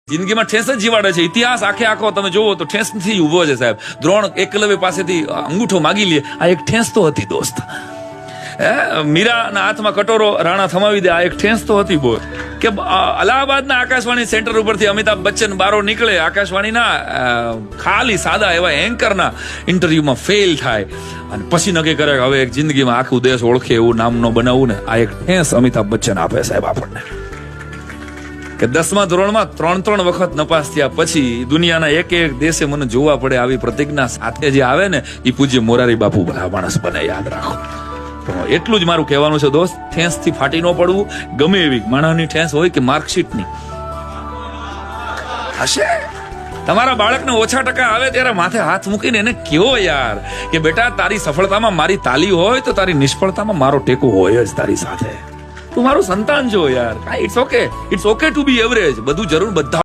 જિંદગીમાં ઠેસ જ જીવાડે છે. ઇતિહાસ આખે આખો તમે જોવો તો ઠેસ થી ઉભો છે સાહેબ. દ્રોણ એકલવ્ય પાસેથી અંગૂઠો માગી લે, આ એક ઠેસ તો હતી દોસ્ત. મીરાના હાથમાં કટોરો રાણા થમાવી દે, આ એક ઠેસ તો હતી બોલ. કે અલ્હાબાદના આકાશવાણી સેન્ટર ઉપરથી અમિતાભ બચ્ચન બારો નીકળે, આકાશવાણીના ખાલી સાદા એવા એન્કરના ઇન્ટરવ્યુમાં ફેલ થાય અને પછી નક્કી કરે કે હવે એક જિંદગીમાં આખું દેશ ઓળખે એવું નામ નો બનાવવું ને, આ એક ઠેસ અમિતાભ બચ્ચન આપે સાહેબ આપણને. કે 10મા ધોરણમાં 3 વખત નપાસ થયા પછી દુનિયાના એક દેશે મને જોવા પડે આવી પ્રતિજ્ઞા સાથે જે આવે ને, એ પૂજ્ય મોરારી બાપુ ભલા માણસ બને, યાદ રાખો. તો એટલું જ મારું કહેવાનું છે દોસ્ત, ઠેસ થી ફાટી ન પડવું. ગમે એવી માણસની ઠેસ હોય કે માર્કશીટની હશે. તમારા બાળકને ઓછા ટકા આવે ત્યારે માથે હાથ મૂકીને એને કેવો યાર કે બેટા તારી સફળતામાં મારી તાલી હોય તો તારી નિષ્ફળતામાં મારો ટેકો હોય જ તારી સાથે. તું મારું સંતાન છો યાર. It's okay to be average. બધું જરૂર બધા